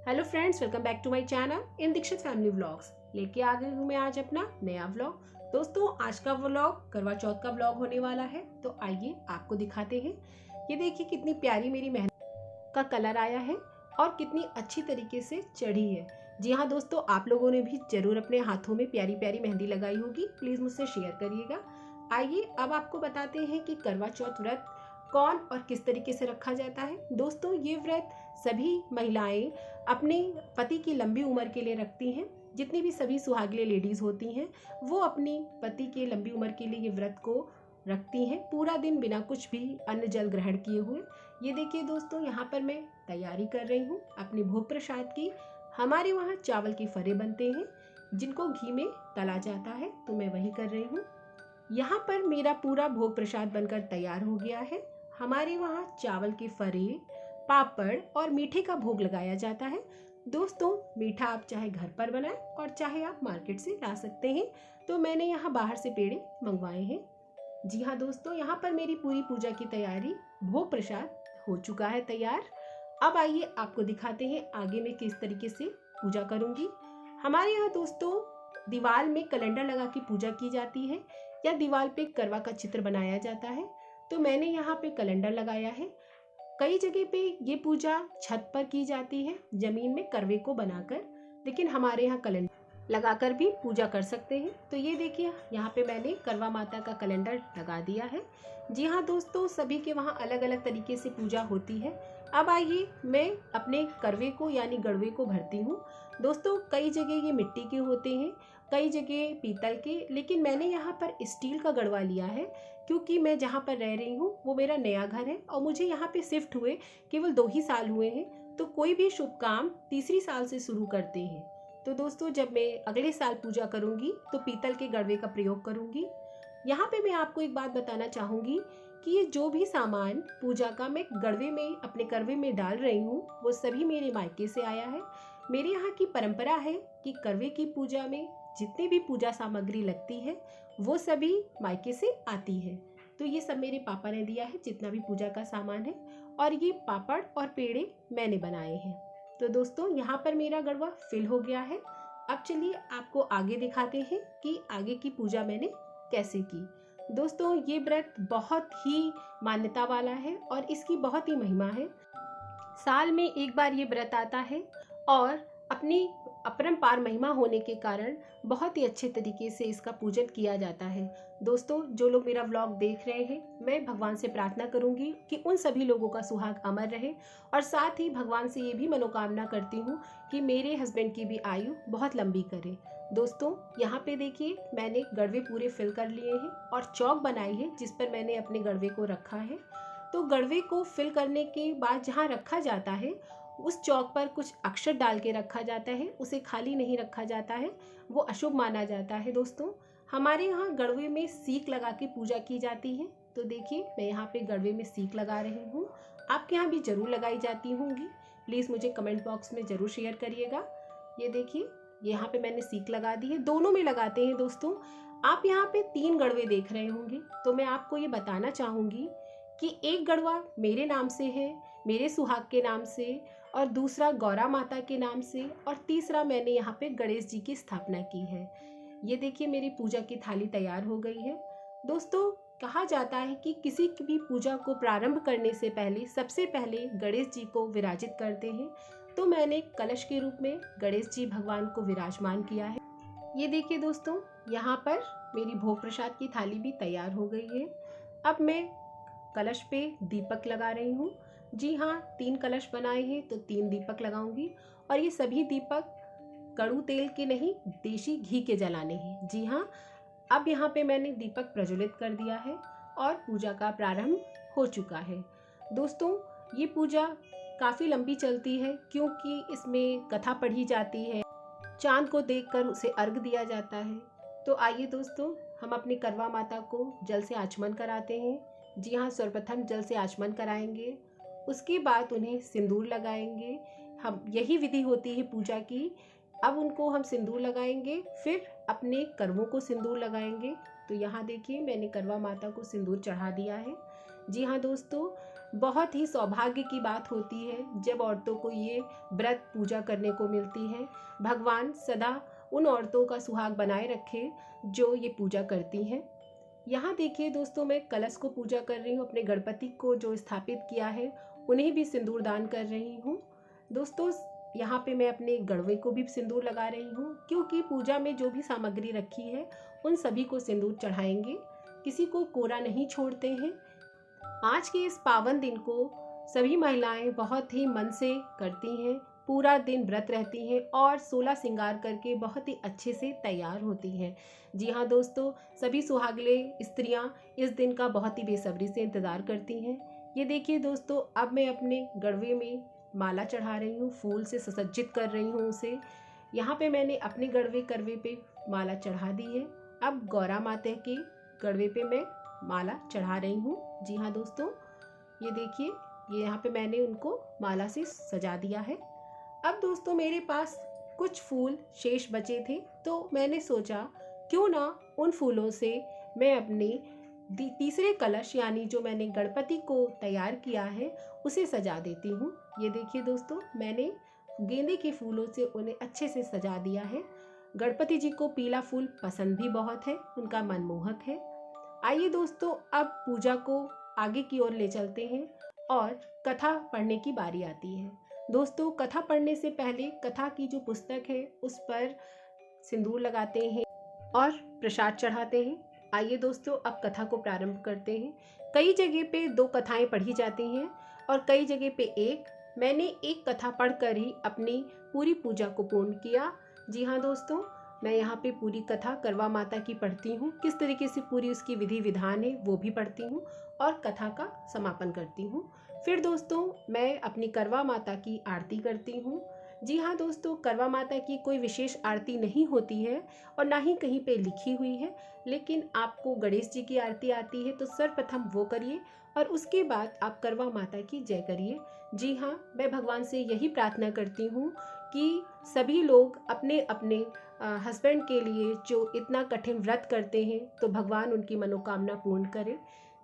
Hello friends, welcome back to my channel in Dikshit family vlogs. लेके आ गई हूँ मैं आज अपना नया व्लॉग। दोस्तों, आज का व्लॉग करवा चौथ का व्लॉग होने वाला है, तो आइए आपको दिखाते हैं। ये देखिए कितनी प्यारी मेरी मेहंदी का कलर आया है और कितनी अच्छी तरीके से चढ़ी है। जी हाँ दोस्तों, आप लोगों ने भी जरूर अपने हाथों में प्यारी प्यारी मेहंदी लगाई होगी। प्लीज़ मुझसे शेयर करिएगा। आइए अब आपको बताते हैं कि करवा चौथ व्रत कौन और किस तरीके से रखा जाता है। दोस्तों, ये व्रत सभी महिलाएं अपने पति की लंबी उम्र के लिए रखती हैं। जितनी भी सभी सुहागिले लेडीज़ होती हैं वो अपनी पति के लंबी उम्र के लिए ये व्रत को रखती हैं, पूरा दिन बिना कुछ भी अन्न जल ग्रहण किए हुए। ये देखिए दोस्तों, यहाँ पर मैं तैयारी कर रही हूँ अपने भोग प्रसाद की। हमारे वहाँ चावल के फरे बनते हैं जिनको घी में तला जाता है, तो मैं वही कर रही हूँ। यहाँ पर मेरा पूरा भोग प्रसाद बनकर तैयार हो गया है। हमारे वहाँ चावल के फरे, पापड़ और मीठे का भोग लगाया जाता है। दोस्तों, मीठा आप चाहे घर पर बनाएं और चाहे आप मार्केट से ला सकते हैं, तो मैंने यहाँ बाहर से पेड़े मंगवाए हैं। जी हाँ दोस्तों, यहाँ पर मेरी पूरी पूजा की तैयारी, भोग प्रसाद हो चुका है तैयार। अब आइए आपको दिखाते हैं आगे मैं किस तरीके से पूजा करूँगी। हमारे यहाँ दोस्तों दीवार में कैलेंडर लगा के पूजा की जाती है या दीवार पे करवा का चित्र बनाया जाता है, तो मैंने यहाँ पे कैलेंडर लगाया है। कई जगह पे ये पूजा छत पर की जाती है जमीन में करवे को बनाकर, लेकिन हमारे यहाँ कैलेंडर लगाकर भी पूजा कर सकते हैं। तो ये देखिए यहाँ पे मैंने करवा माता का कैलेंडर लगा दिया है। जी हाँ दोस्तों, सभी के वहाँ अलग अलग तरीके से पूजा होती है। अब आइए मैं अपने करवे को यानी गड़वे को भरती हूँ। दोस्तों, कई जगह ये मिट्टी के होते हैं, कई जगह पीतल के, लेकिन मैंने यहाँ पर स्टील का गड़वा लिया है क्योंकि मैं जहाँ पर रह रही हूँ वो मेरा नया घर है और मुझे यहाँ पे शिफ्ट हुए केवल 2 ही साल हुए हैं। तो कोई भी शुभ काम तीसरी साल से शुरू करते हैं। तो दोस्तों, जब मैं अगले साल पूजा करूँगी तो पीतल के गड़वे का प्रयोग करूँगी। यहाँ पे मैं आपको एक बात बताना चाहूँगी कि ये जो भी सामान पूजा का मैं गड़वे में अपने करवे में डाल रही हूँ वो सभी मेरे मायके से आया है। मेरे यहाँ की परंपरा है कि करवे की पूजा में जितनी भी पूजा सामग्री लगती है वो सभी मायके से आती है। तो ये सब मेरे पापा ने दिया है जितना भी पूजा का सामान है, और ये पापड़ और पेड़े मैंने बनाए हैं। तो दोस्तों, यहाँ पर मेरा गड़वा फिल हो गया है। अब चलिए आपको आगे दिखाते हैं कि आगे की पूजा मैंने कैसे की। दोस्तों, ये व्रत बहुत ही मान्यता वाला है और इसकी बहुत ही महिमा है। साल में एक बार ये व्रत आता है और अपनी अपरंपार महिमा होने के कारण बहुत ही अच्छे तरीके से इसका पूजन किया जाता है। दोस्तों, जो लोग मेरा व्लॉग देख रहे हैं, मैं भगवान से प्रार्थना करूंगी कि उन सभी लोगों का सुहाग अमर रहे, और साथ ही भगवान से ये भी मनोकामना करती हूँ कि मेरे हस्बैंड की भी आयु बहुत लंबी करे। दोस्तों, यहाँ पे देखिए मैंने गड़वे पूरे फिल कर लिए हैं और चौक बनाई है जिस पर मैंने अपने गड़वे को रखा है। तो गड़वे को फिल करने के बाद जहाँ रखा जाता है उस चौक पर कुछ अक्षर डाल के रखा जाता है, उसे खाली नहीं रखा जाता है, वो अशुभ माना जाता है। दोस्तों, हमारे यहाँ गड़वे में सीख लगा के पूजा की जाती है। तो देखिए मैं यहाँ पे गड़वे में सीख लगा रही हूँ, आपके यहाँ भी जरूर लगाई जाती होंगी। प्लीज़ मुझे कमेंट बॉक्स में ज़रूर शेयर करिएगा। ये देखिए यहाँ पे मैंने सीख लगा दी है, दोनों में लगाते हैं। दोस्तों, आप यहाँ पे 3 गड़वे देख रहे होंगे, तो मैं आपको ये बताना चाहूँगी कि एक गड़वा मेरे नाम से है, मेरे सुहाग के नाम से, और दूसरा गौरा माता के नाम से, और तीसरा मैंने यहाँ पे गणेश जी की स्थापना की है। ये देखिए मेरी पूजा की थाली तैयार हो गई है। दोस्तों, कहा जाता है कि किसी की भी पूजा को प्रारंभ करने से पहले सबसे पहले गणेश जी को विराजित करते हैं, तो मैंने कलश के रूप में गणेश जी भगवान को विराजमान किया है। ये देखिए दोस्तों, यहाँ पर मेरी भोग प्रसाद की थाली भी तैयार हो गई है। अब मैं कलश पे दीपक लगा रही हूँ। जी हाँ, 3 कलश बनाए हैं तो 3 दीपक लगाऊंगी, और ये सभी दीपक कड़ू तेल के नहीं, देसी घी के जलाने हैं। जी हाँ, अब यहाँ पे मैंने दीपक प्रज्वलित कर दिया है और पूजा का प्रारंभ हो चुका है। दोस्तों, ये पूजा काफ़ी लंबी चलती है क्योंकि इसमें कथा पढ़ी जाती है, चांद को देखकर उसे अर्घ दिया जाता है। तो आइए दोस्तों, हम अपनी करवा माता को जल से आचमन कराते हैं। जी हाँ, सर्वप्रथम जल से आचमन कराएंगे, उसके बाद उन्हें सिंदूर लगाएंगे। हम यही विधि होती है पूजा की। अब उनको हम सिंदूर लगाएंगे, फिर अपने करवों को सिंदूर लगाएंगे। तो यहाँ देखिए मैंने करवा माता को सिंदूर चढ़ा दिया है। जी हाँ दोस्तों, बहुत ही सौभाग्य की बात होती है जब औरतों को ये व्रत पूजा करने को मिलती है। भगवान सदा उन औरतों का सुहाग बनाए रखे जो ये पूजा करती हैं। यहाँ देखिए दोस्तों, मैं कलश को पूजा कर रही हूँ, अपने गणपति को जो स्थापित किया है उन्हें भी सिंदूर दान कर रही हूँ। दोस्तों यहाँ पे मैं अपने गड़वे को भी सिंदूर लगा रही हूँ, क्योंकि पूजा में जो भी सामग्री रखी है उन सभी को सिंदूर चढ़ाएंगे, किसी को कोरा नहीं छोड़ते हैं। आज के इस पावन दिन को सभी महिलाएं बहुत ही मन से करती हैं, पूरा दिन व्रत रहती हैं और 16 श्रृंगार करके बहुत ही अच्छे से तैयार होती हैं। जी हाँ दोस्तों, सभी सुहागले स्त्रियां इस दिन का बहुत ही बेसब्री से इंतज़ार करती हैं। ये देखिए दोस्तों, अब मैं अपने गड़वे में माला चढ़ा रही हूँ, फूल से सुसज्जित कर रही हूँ उसे। यहाँ पे मैंने अपने गड़वे करवे पे माला चढ़ा दी है। अब गौरा माता के गड़वे पे मैं माला चढ़ा रही हूँ। जी हाँ दोस्तों, ये देखिए, ये यहाँ पे मैंने उनको माला से सजा दिया है। अब दोस्तों मेरे पास कुछ फूल शेष बचे थे, तो मैंने सोचा क्यों ना उन फूलों से मैं अपने तीसरे कलश यानी जो मैंने गणपति को तैयार किया है उसे सजा देती हूँ। ये देखिए दोस्तों, मैंने गेंदे के फूलों से उन्हें अच्छे से सजा दिया है। गणपति जी को पीला फूल पसंद भी बहुत है, उनका मनमोहक है। आइए दोस्तों, अब पूजा को आगे की ओर ले चलते हैं और कथा पढ़ने की बारी आती है। दोस्तों कथा पढ़ने से पहले कथा की जो पुस्तक है उस पर सिंदूर लगाते हैं और प्रसाद चढ़ाते हैं। आइए दोस्तों, अब कथा को प्रारंभ करते हैं। कई जगह पे 2 कथाएं पढ़ी जाती हैं और कई जगह पे एक। मैंने एक कथा पढ़कर ही अपनी पूरी पूजा को पूर्ण किया। जी हाँ दोस्तों, मैं यहाँ पे पूरी कथा करवा माता की पढ़ती हूँ, किस तरीके से पूरी उसकी विधि विधान है वो भी पढ़ती हूँ और कथा का समापन करती हूँ। फिर दोस्तों मैं अपनी करवा माता की आरती करती हूँ। जी हाँ दोस्तों, करवा माता की कोई विशेष आरती नहीं होती है और ना ही कहीं पे लिखी हुई है, लेकिन आपको गणेश जी की आरती आती है तो सर्वप्रथम वो करिए और उसके बाद आप करवा माता की जय करिए। जी हाँ, मैं भगवान से यही प्रार्थना करती हूँ कि सभी लोग अपने अपने हस्बैंड के लिए जो इतना कठिन व्रत करते हैं तो भगवान उनकी मनोकामना पूर्ण करे।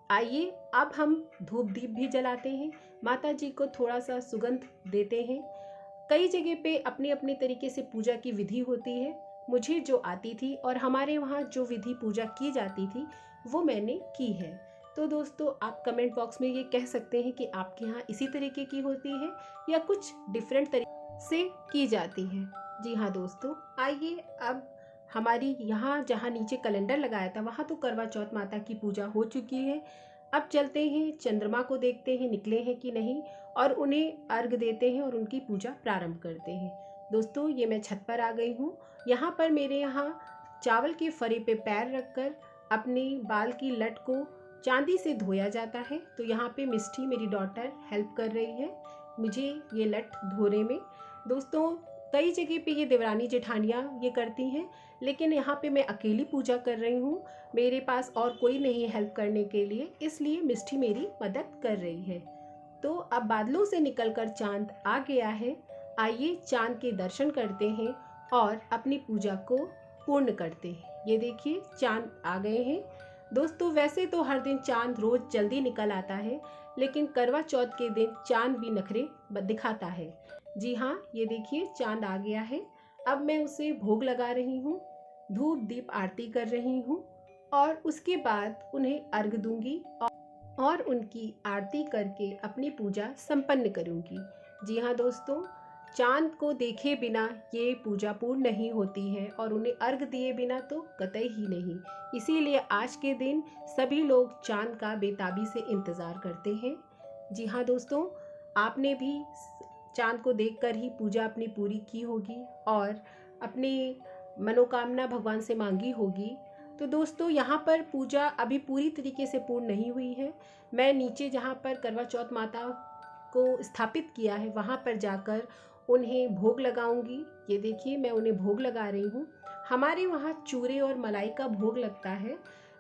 आइए अब हम धूप दीप भी जलाते हैं, माता जी को थोड़ा सा सुगंध देते हैं। कई जगह पे अपने अपने तरीके से पूजा की विधि होती है, मुझे जो आती थी और हमारे वहाँ जो विधि पूजा की जाती थी वो मैंने की है। तो दोस्तों आप कमेंट बॉक्स में ये कह सकते हैं कि आपके यहाँ इसी तरीके की होती है या कुछ डिफरेंट तरीके से की जाती है। जी हाँ दोस्तों, आइए अब हमारी यहाँ जहाँ नीचे कैलेंडर लगाया था वहाँ तो करवा चौथ माता की पूजा हो चुकी है। अब चलते हैं चंद्रमा को देखते हैं निकले हैं कि नहीं और उन्हें अर्घ देते हैं और उनकी पूजा प्रारंभ करते हैं। दोस्तों ये मैं छत पर आ गई हूँ। यहाँ पर मेरे यहाँ चावल के फरे पे पैर रखकर अपने बाल की लट को चांदी से धोया जाता है। तो यहाँ पे मिष्टी मेरी डॉटर हेल्प कर रही है मुझे ये लट धोने में। दोस्तों कई जगह पे ये देवरानी जेठानियाँ ये करती हैं, लेकिन यहाँ पे मैं अकेली पूजा कर रही हूँ, मेरे पास और कोई नहीं है हेल्प करने के लिए, इसलिए मिष्टी मेरी मदद कर रही है। तो अब बादलों से निकलकर चांद आ गया है। आइए चांद के दर्शन करते हैं और अपनी पूजा को पूर्ण करते हैं। ये देखिए चांद आ गए हैं। दोस्तों वैसे तो हर दिन चांद रोज जल्दी निकल आता है, लेकिन करवा चौथ के दिन चांद भी नखरे दिखाता है। जी हाँ, ये देखिए चांद आ गया है। अब मैं उसे भोग लगा रही हूँ, धूप दीप आरती कर रही हूँ और उसके बाद उन्हें अर्घ दूंगी और उनकी आरती करके अपनी पूजा संपन्न करूंगी। जी हाँ दोस्तों, चांद को देखे बिना ये पूजा पूर्ण नहीं होती है और उन्हें अर्घ दिए बिना तो कतई ही नहीं। इसीलिए आज के दिन सभी लोग चांद का बेताबी से इंतज़ार करते हैं। जी हाँ दोस्तों, आपने भी चांद को देखकर ही पूजा अपनी पूरी की होगी और अपनी मनोकामना भगवान से मांगी होगी। तो दोस्तों यहाँ पर पूजा अभी पूरी तरीके से पूर्ण नहीं हुई है। मैं नीचे जहाँ पर करवा चौथ माता को स्थापित किया है वहाँ पर जाकर उन्हें भोग लगाऊंगी। ये देखिए मैं उन्हें भोग लगा रही हूँ। हमारे वहाँ चूरे और मलाई का भोग लगता है।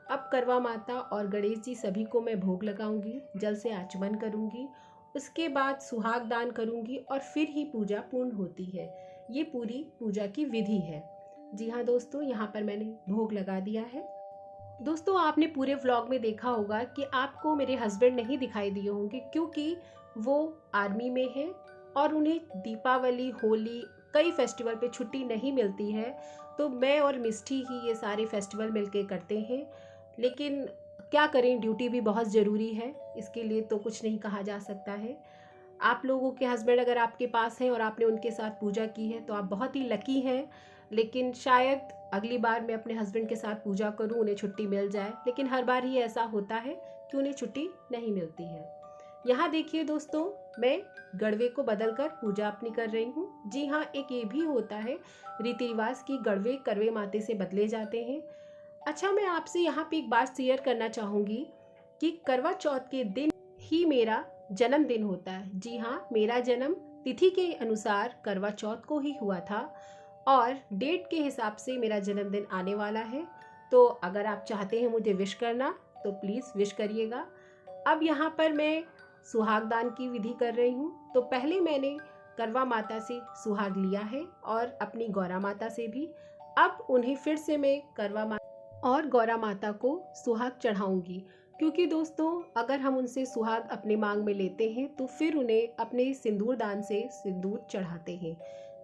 अब करवा माता और गणेश जी सभी को मैं भोग लगाऊंगी, जल से आचमन करूंगी, उसके बाद सुहाग दान करूंगी और फिर ही पूजा पूर्ण होती है। ये पूरी पूजा की विधि है। जी हाँ दोस्तों, यहाँ पर मैंने भोग लगा दिया है। दोस्तों आपने पूरे व्लॉग में देखा होगा कि आपको मेरे हस्बैंड नहीं दिखाई दिए होंगे क्योंकि वो आर्मी में हैं और उन्हें दीपावली, होली, कई फेस्टिवल पे छुट्टी नहीं मिलती है। तो मैं और मिष्टी ही ये सारे फेस्टिवल मिलके करते हैं। लेकिन क्या करें, ड्यूटी भी बहुत ज़रूरी है, इसके लिए तो कुछ नहीं कहा जा सकता है। आप लोगों के हस्बैंड अगर आपके पास हैं और आपने उनके साथ पूजा की है तो आप बहुत ही लकी हैं। लेकिन शायद अगली बार मैं अपने हस्बैंड के साथ पूजा करूं, उन्हें छुट्टी मिल जाए, लेकिन हर बार ही ऐसा होता है कि उन्हें छुट्टी नहीं मिलती है। यहाँ देखिए दोस्तों, मैं गड़वे को बदल कर पूजा अपनी कर रही हूँ। जी हाँ, एक ये भी होता है रीति रिवाज की गड़वे करवे माते से बदले जाते हैं। अच्छा, मैं आपसे यहाँ पे एक बात शेयर करना चाहूँगी कि करवा चौथ के दिन ही मेरा जन्मदिन होता है। जी हाँ, मेरा जन्म तिथि के अनुसार करवा चौथ को ही हुआ था और डेट के हिसाब से मेरा जन्मदिन आने वाला है। तो अगर आप चाहते हैं मुझे विश करना तो प्लीज़ विश करिएगा। अब यहाँ पर मैं सुहागदान की विधि कर रही हूँ। तो पहले मैंने करवा माता से सुहाग लिया है और अपनी गौरा माता से भी। अब उन्हें फिर से मैं करवा माता और गौरा माता को सुहाग चढ़ाऊंगी, क्योंकि दोस्तों अगर हम उनसे सुहाग अपने मांग में लेते हैं तो फिर उन्हें अपने सिंदूर दान से सिंदूर चढ़ाते हैं।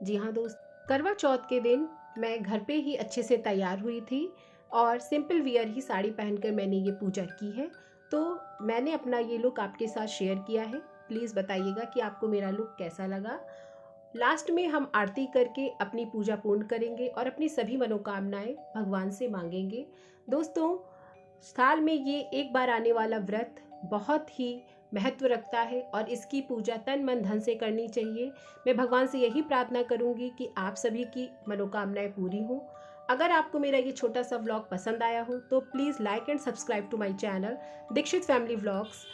जी हाँ दोस्त, करवा चौथ के दिन मैं घर पे ही अच्छे से तैयार हुई थी और सिंपल वियर ही साड़ी पहनकर मैंने ये पूजा की है। तो मैंने अपना ये लुक आपके साथ शेयर किया है। प्लीज़ बताइएगा कि आपको मेरा लुक कैसा लगा। लास्ट में हम आरती करके अपनी पूजा पूर्ण करेंगे और अपनी सभी मनोकामनाएं भगवान से मांगेंगे। दोस्तों, साल में ये एक बार आने वाला व्रत बहुत ही महत्व रखता है और इसकी पूजा तन मन धन से करनी चाहिए। मैं भगवान से यही प्रार्थना करूंगी कि आप सभी की मनोकामनाएं पूरी हों। अगर आपको मेरा ये छोटा सा व्लॉग पसंद आया हो तो please like and subscribe to my channel Dikshit family vlogs.